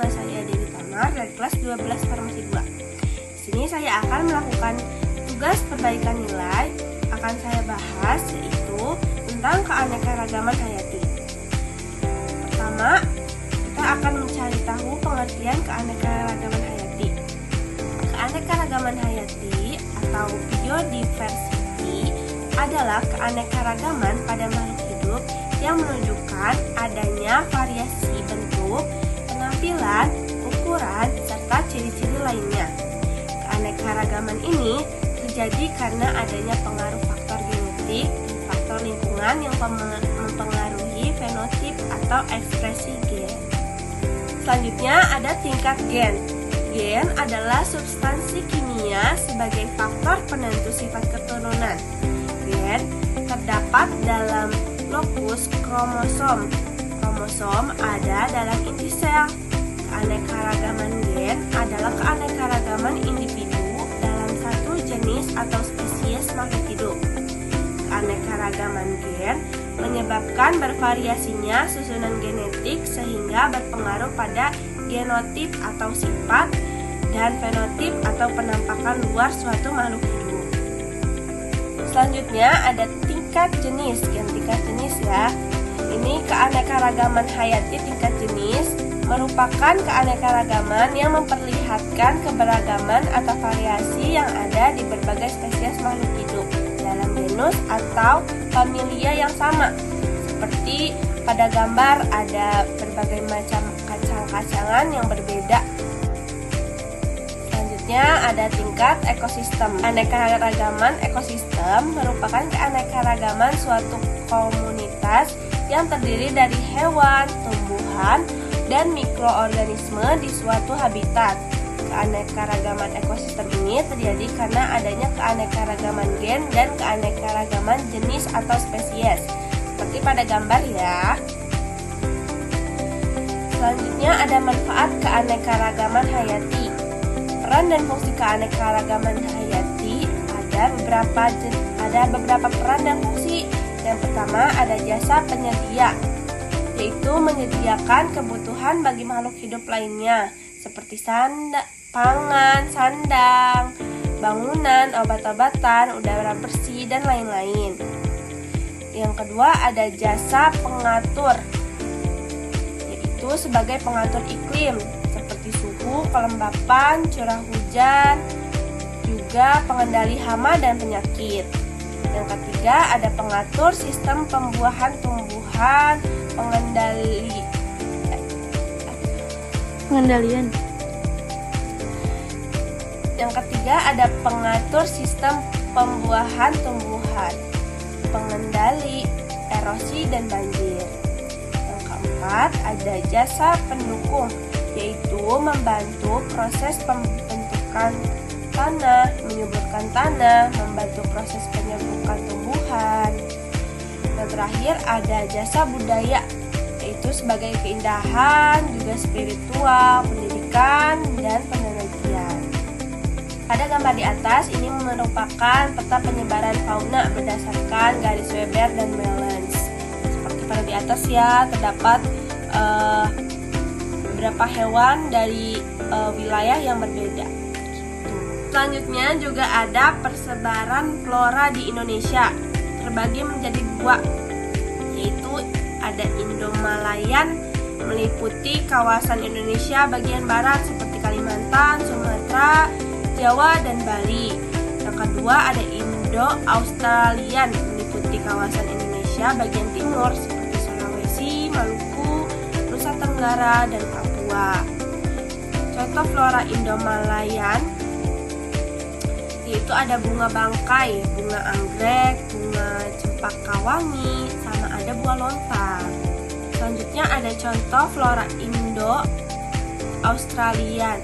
Nama saya Dewi Tamar dari kelas 12 Farmasi 2. Di sini saya akan melakukan tugas perbaikan nilai. Akan saya bahas yaitu tentang keanekaragaman hayati. Pertama, kita akan mencari tahu pengertian keanekaragaman hayati. Keanekaragaman hayati atau biodiversity adalah keanekaragaman pada makhluk hidup yang menunjukkan adanya variasi bentuk, penampilan, ukuran, serta ciri-ciri lainnya. Keanekaragaman ini terjadi karena adanya pengaruh faktor genetik, faktor lingkungan yang mempengaruhi fenotip atau ekspresi gen. Selanjutnya ada tingkat gen. Gen adalah substansi kimia sebagai faktor penentu sifat keturunan. Gen terdapat dalam lokus kromosom. Kromosom ada dalam inti sel. Keanekaragaman gen adalah keanekaragaman individu dalam satu jenis atau spesies makhluk hidup. Keanekaragaman gen menyebabkan bervariasinya susunan genetik sehingga berpengaruh pada genotip atau sifat dan fenotip atau penampakan luar suatu makhluk hidup. Selanjutnya ada tingkat jenis, tingkat jenis ya. Ini keanekaragaman hayati tingkat jenis merupakan keanekaragaman yang memperlihatkan keberagaman atau variasi yang ada di berbagai spesies makhluk hidup dalam genus atau familia yang sama. Seperti pada gambar ada berbagai macam kacang-kacangan yang berbeda. Selanjutnya ada tingkat ekosistem. Keanekaragaman ekosistem merupakan keanekaragaman suatu komunitas yang terdiri dari hewan, tumbuhan, dan mikroorganisme di suatu habitat. Keanekaragaman ekosistem ini terjadi karena adanya keanekaragaman gen dan keanekaragaman jenis atau spesies. Seperti pada gambar ya. Selanjutnya ada manfaat keanekaragaman hayati. Peran dan fungsi keanekaragaman hayati ada beberapa peran dan fungsi. Yang pertama ada jasa penyedia, yaitu menyediakan kebutuhan bagi makhluk hidup lainnya seperti pangan, sandang, bangunan, obat-obatan, udara bersih, dan lain-lain. Yang kedua ada jasa pengatur, yaitu sebagai pengatur iklim seperti suhu, kelembapan, curah hujan, juga pengendali hama dan penyakit. Yang ketiga ada pengatur sistem pembuahan tumbuhan, pengendalian. Yang ketiga ada pengatur sistem pembuahan tumbuhan, pengendali erosi dan banjir. Yang keempat ada jasa pendukung, yaitu membantu proses pembentukan tanah, menyuburkan tanah, membantu proses penyembuhan tumbuhan. Dan terakhir ada jasa budaya, yaitu sebagai keindahan, juga spiritual, pendidikan, dan penelitian. Pada gambar di atas ini merupakan peta penyebaran fauna berdasarkan garis Weber dan Mellens. Seperti pada di atas ya, terdapat beberapa hewan dari wilayah yang berbeda. Selanjutnya juga ada persebaran flora di Indonesia, terbagi menjadi dua, yaitu ada Indomalayan meliputi kawasan Indonesia bagian barat seperti Kalimantan, Sumatera, Jawa, dan Bali. Yang kedua ada Indo-Australian meliputi kawasan Indonesia bagian timur seperti Sulawesi, Maluku, Nusa Tenggara, dan Papua. Contoh flora Indomalayan yaitu ada bunga bangkai, bunga anggrek, bunga cempaka wangi, sama ada buah lontang. Selanjutnya ada contoh flora Indo-Australian,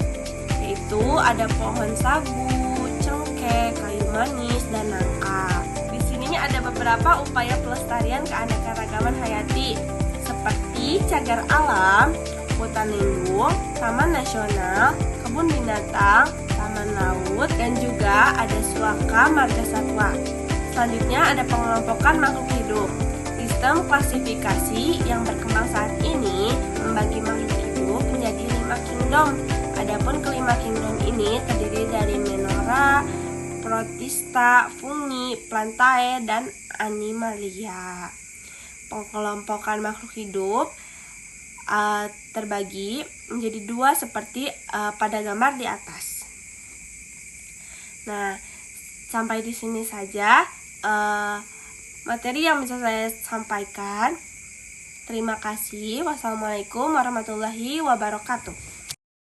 yaitu ada pohon sagu, cengkeh, kayu manis, dan nangka. Di sini ada beberapa upaya pelestarian keanekaragaman hayati, seperti cagar alam, hutan lindung, taman nasional, kebun binatang, taman laut, dan juga ada suaka marga satwa. Selanjutnya ada pengelompokan makhluk hidup. Sistem klasifikasi yang berkembang saat ini membagi makhluk hidup menjadi 5 kingdom. Adapun kelima kingdom ini terdiri dari Menora, Protista, Fungi, Plantae, dan Animalia. Pengelompokan makhluk hidup terbagi menjadi dua seperti pada gambar di atas. Nah, sampai di sini saja materi yang bisa saya sampaikan. Terima kasih. Wassalamualaikum warahmatullahi wabarakatuh.